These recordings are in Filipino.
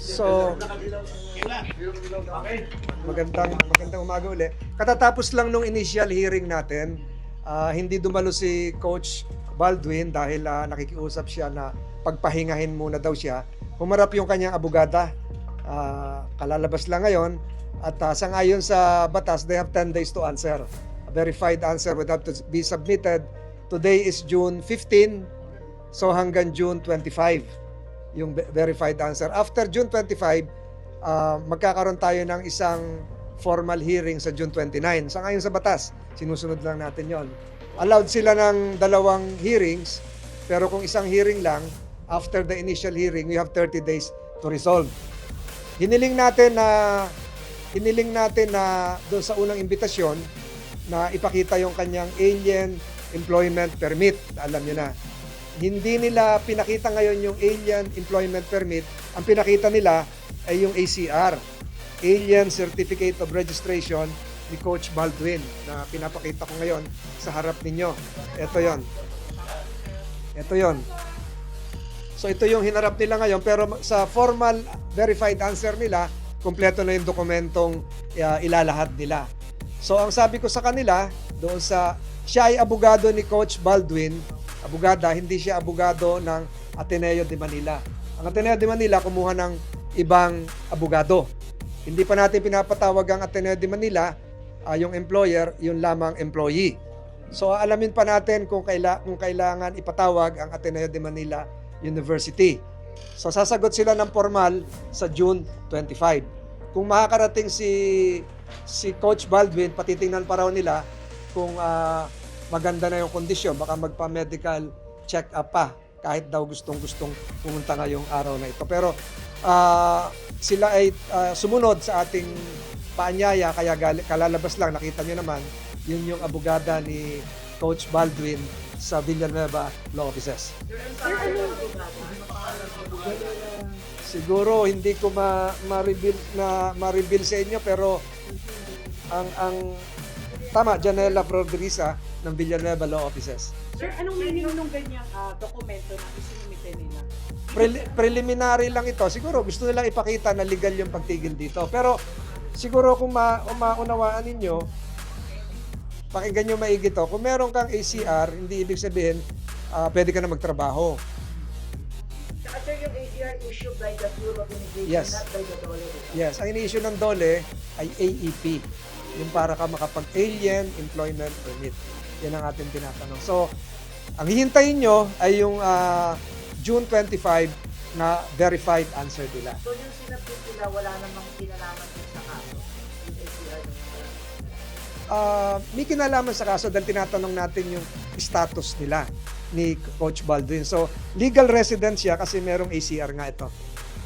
So, magandang umaga uli. Katatapos lang nung initial hearing natin, hindi dumalo si Coach Baldwin dahil nakikiusap siya na pagpahingahin muna daw siya. Humarap yung kanyang abogada. Kalalabas lang ngayon at sangayon sa batas, they have 10 days to answer. A verified answer would have to be submitted. Today is June 15, so hanggang June 25 yung verified answer. After June 25, magkakaroon tayo ng isang formal hearing sa June 29. Sangayon sa batas, sinusunod lang natin yon. Allowed sila ng 2 hearings, pero kung isang hearing lang, after the initial hearing, we have 30 days to resolve. Hiniling natin na doon sa unang imbitasyon na ipakita yung kanyang alien employment permit. Alam niyo na. Hindi nila pinakita ngayon yung alien employment permit. Ang pinakita nila ay yung ACR, Alien Certificate of Registration ni Coach Baldwin, na pinapakita ko ngayon sa harap ninyo. Ito yon. Ito yon. So ito yung hinarap nila ngayon, pero sa formal verified answer nila, kumpleto na yung dokumentong ilalahad nila. So ang sabi ko sa kanila, doon sa siya ay abogado ni Coach Baldwin, abogada, hindi siya abogado ng Ateneo de Manila. Ang Ateneo de Manila kumuha ng ibang abogado. Hindi pa natin pinapatawag ang Ateneo de Manila, yung employer, yung lamang employee. So alamin pa natin kung kailangan ipatawag ang Ateneo de Manila University. So sasagot sila ng formal sa June 25. Kung makakarating si Coach Baldwin, patitingnan pa raw nila kung maganda na yung kondisyon, baka magpa-medical check-up pa kahit daw gustong-gustong pumunta ngayong araw na ito. Pero sila ay sumunod sa ating paanyaya, kaya kalalabas lang, nakita nyo naman, yun yung abogada ni Coach Baldwin sa Villanueva Law Offices. Siguro hindi ko ma-reveal sa inyo, pero ang tama, Janela Prodrisa ng Villanueva Law Offices. Sir, anong meaning ng ganyang dokumento na isinumite nila? Preliminary lang ito. Siguro gusto nilang ipakita na legal yung pagtigil dito. Pero siguro kung maunawaan ninyo, pakinggan nyo maigi to. Kung meron kang ACR, hindi ibig sabihin pwede ka na magtrabaho. Saka sir, yung ACR issued by the Bureau of Immigration, Yes. not by the DOLE. Yes, ang ini-issue ng DOLE ay AEP. Yung para ka makapag-alien employment permit. Yan ang ating tinatanong. So, ang hihintayin nyo ay yung June 25 na verified answer nila. So yung sinabit nila, wala namang kinalaman din sa kaso. Yung ACR. May kinalaman sa kaso dahil tinatanong natin yung status nila ni Coach Baldwin. So, legal resident siya kasi merong ACR nga ito.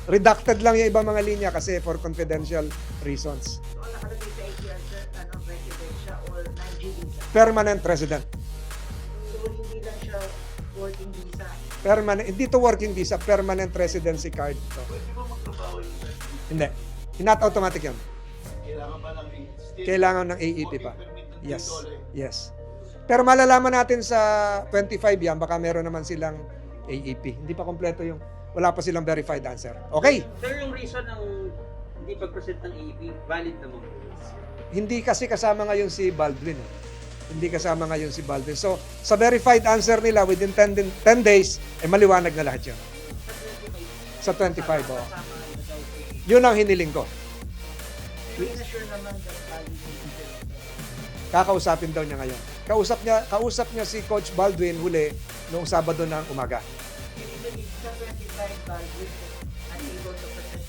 Redacted lang yung ibang mga linya kasi for confidential reasons. So nakalagay sa ACR, sir, resident siya or non-visa. Permanent resident. So hindi lang siya working visa. Hindi to working visa, permanent residency card. So, Pwede ba magtrabaho yun, sir? hindi. Not automatic yun. Kailangan ba ng Kailangan ng AEP pa. working permit ng Yes. DOLE? Yes. Pero malalaman natin sa 25 yan, baka meron naman silang AEP. Hindi pa kompleto yung, wala pa silang verified answer. Okay? Sir, yung reason ng hindi pag-present ng AEP, valid naman. Hindi kasi kasama ngayon si Baldwin. Hindi kasama ngayon si Baldwin. So, sa verified answer nila, within 10 days, maliwanag na lahat yun. Sa 25, oh. Yun ang hiniling ko. Hindi na sure naman that valid. Kakausapin daw niya ngayon. Kausap niya si Coach Baldwin huli noong Sabado ng umaga. Usually, sa 25 valid, unable to present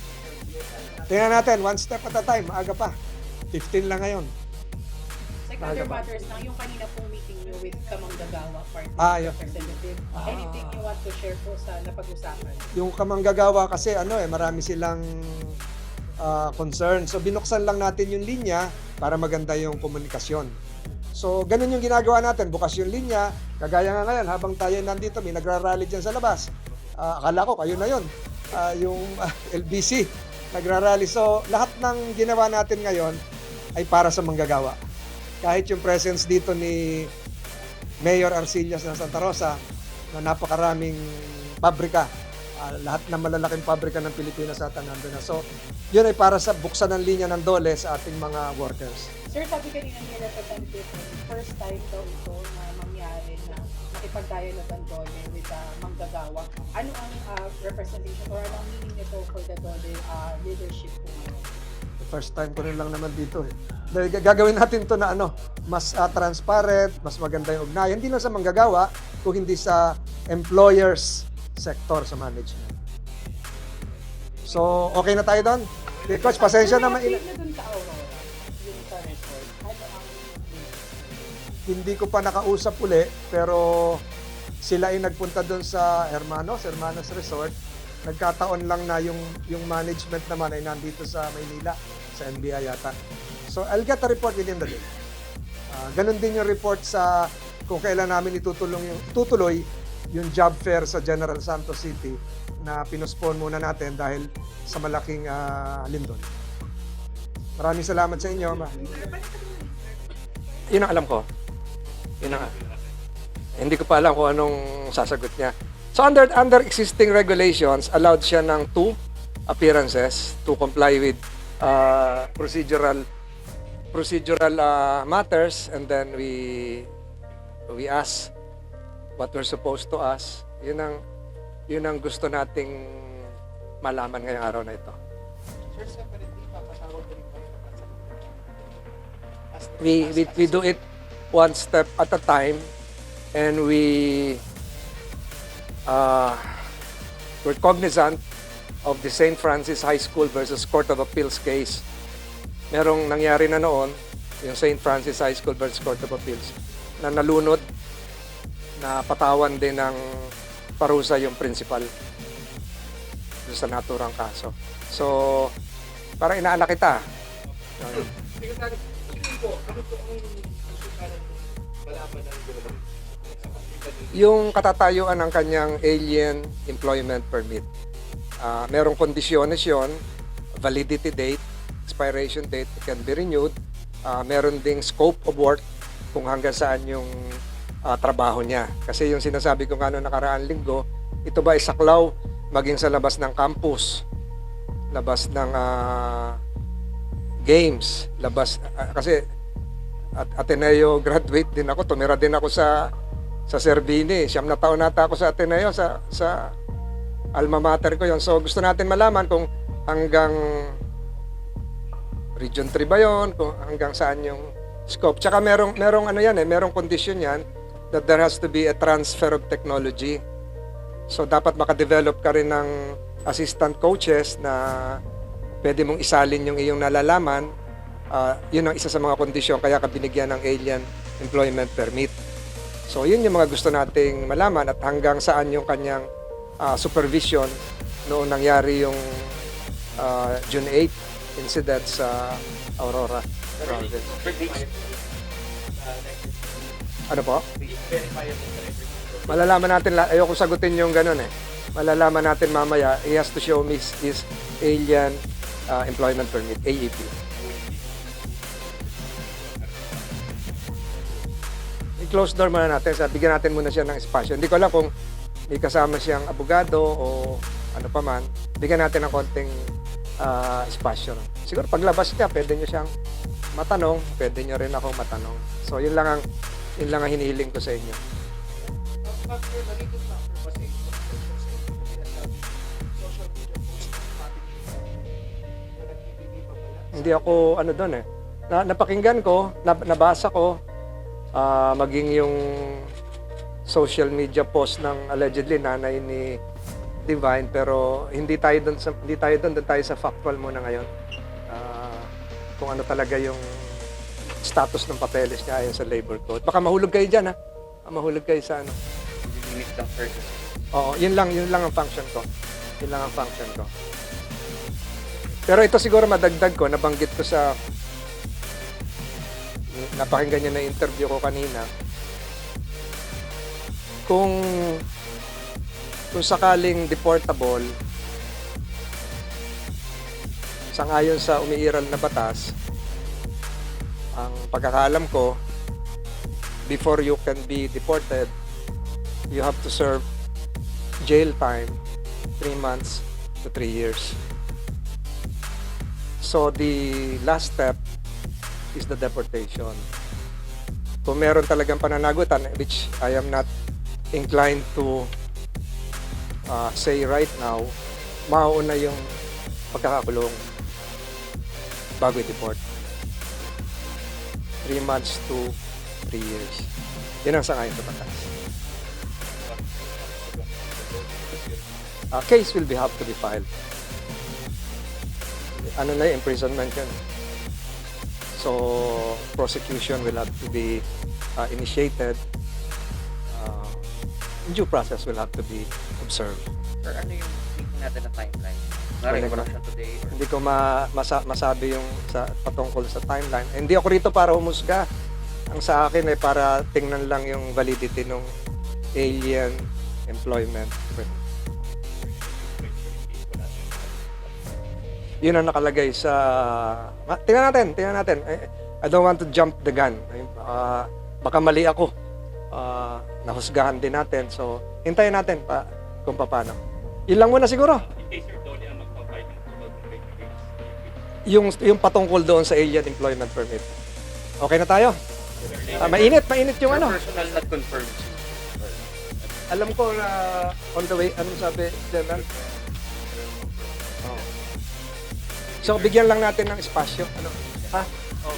interview. Tingnan natin, one step at a time. Maaga pa. 15 lang ngayon. Like Talaga other ba? matters lang, yung kanina pong meeting nyo with Kamanggagawa Party Yun. Representative, anything you want to share po sa napag-usapan? Yung kamanggagawa kasi marami silang concern. So binuksan lang natin yung linya para maganda yung komunikasyon. So ganun yung ginagawa natin, bukas yung linya. Kagaya nga ngayon, habang tayo nandito, may nagrarally dyan sa labas. Akala ko kayo na yun. Yung LBC nagrarally. So lahat ng ginawa natin ngayon ay para sa manggagawa. Kahit yung presence dito ni Mayor Arcillas ng Santa Rosa, na napakaraming pabrika. Lahat ng malalaking pabrika ng Pilipinas ata nandun na. So, yun ay para sa buksan ng linya ng DOLE sa ating mga workers. Sir, sabi kanina ni Representative, first time daw ito na mangyari na makipag-dialogue ang DOLE with manggagawa. Ano ang representation or ano ang meaning nito for the DOLE leadership po ngayon? First time ko rin lang naman dito eh. Dahil gagawin natin to na mas transparent, mas maganda yung ugnayan. Hindi lang sa manggagawa, kung hindi sa employers sector sa management. So, okay na tayo doon? Okay, Coach, pasensya naman. Kung na dun sa Aurora, yung sa resort, ano ang Hindi ko pa nakausap uli, pero sila ay nagpunta doon sa Hermanos Resort. Nagkataon lang na yung management naman ay nandito sa Maynila, sa NBI yata. So, I'll get a report within the day. Ganun din yung report sa kung kailan namin itutuloy yung job fair sa General Santos City na pinospone muna natin dahil sa malaking lindol. Maraming salamat sa inyo. Yun ang alam ko. Yun ang hindi ko pa alam kung anong sasagot niya. So under existing regulations, allowed siya ng 2 appearances to comply with procedural matters, and then we ask what we're supposed to ask. Yun ang gusto nating malaman ngayong araw na ito. We do it one step at a time, and we're cognizant of the St. Francis High School versus Court of Appeals case. Merong nangyari na noon, yung St. Francis High School versus Court of Appeals, na nalunod, na patawan din ng parusa yung principal sa naturang kaso. So, parang inaalala kita. Yung katatayuan ng kanyang alien employment permit. Merong kondisyones yun, validity date, expiration date, it can be renewed. Meron ding scope of work kung hanggang saan yung trabaho niya. Kasi yung sinasabi ko nga noong nakaraang linggo, ito ba ay saklaw maging sa labas ng campus, labas ng games, labas, kasi Ateneo graduate din ako, tumira din ako sa Servini. 9 na taon nata ako sa Ateneo, sa alma mater ko yon. So gusto natin malaman kung hanggang Region 3 ba yun, kung hanggang saan yung scope. Tsaka merong ano yan merong condition yan that there has to be a transfer of technology. So dapat makadevelop ka rin ng assistant coaches na pwede mong isalin yung iyong nalalaman. Yun ang isa sa mga kondisyon kaya ka binigyan ng alien employment permit. So yun yung mga gusto nating malaman at hanggang saan yung kanyang supervision noong nangyari yung June 8 incident sa Aurora province. Ano po? Malalaman natin, ayoko sagutin yung ganun Malalaman natin mamaya, he has to show me his alien employment permit, AEP. I-close door muna natin, bigyan natin muna siya ng espasyo. Hindi ko alam kung may kasama siyang abogado o ano pa man, bigyan natin ng konting espasyo. Siguro paglabas niya, pwede niyo siyang matanong, pwede niyo rin akong matanong. So yun lang ang hinihiling ko sa inyo. Hindi ako doon napakinggan ko, nabasa ko, maging yung social media post ng allegedly nanay ni Divine, pero hindi tayo doon tayo sa factual muna ngayon. Kung ano talaga yung status ng papeles niya ayon sa labor code. Baka mahulog kayo diyan mahulog kayo sa ano. Oo, yun lang ang function ko. Yun lang ang function ko. Pero ito siguro madagdag ko, nabanggit ko sa napakinggan niyo na interview ko kanina. Kung sakaling deportable, sangayon sa umiiral na batas, ang pagkakaalam ko, before you can be deported, you have to serve jail time 3 months to 3 years. So the last step is the deportation. Kung meron talagang pananagutan, which I am not inclined to say right now, mauuna yung pagkakakulong bago i-deport. 3 months to 3 years. Yan ang sangayon sa batas. Case will have to be filed. Ano na yung imprisonment yan. So, prosecution will have to be initiated. Due process will have to be observed. Or ano yung thinking natin na timeline? Wala Narin ko ko na. siya today or Hindi ko masabi yung patungkol sa timeline. Hindi ako rito para humusga. Ang sa akin ay para tingnan lang yung validity ng alien employment. Yun ang nakalagay sa... Tingnan natin. I don't want to jump the gun. Baka mali ako. Nahusgahan din natin. So, hintayin natin kung paano. Yun lang muna siguro. Yung patungkol doon sa alien employment permit. Okay na tayo? Mainit yung ano. personal not confirmed. Alam ko na on the way, anong sabi, General? Oh. So, bigyan lang natin ng espasyo. Ano? Ha? Oh.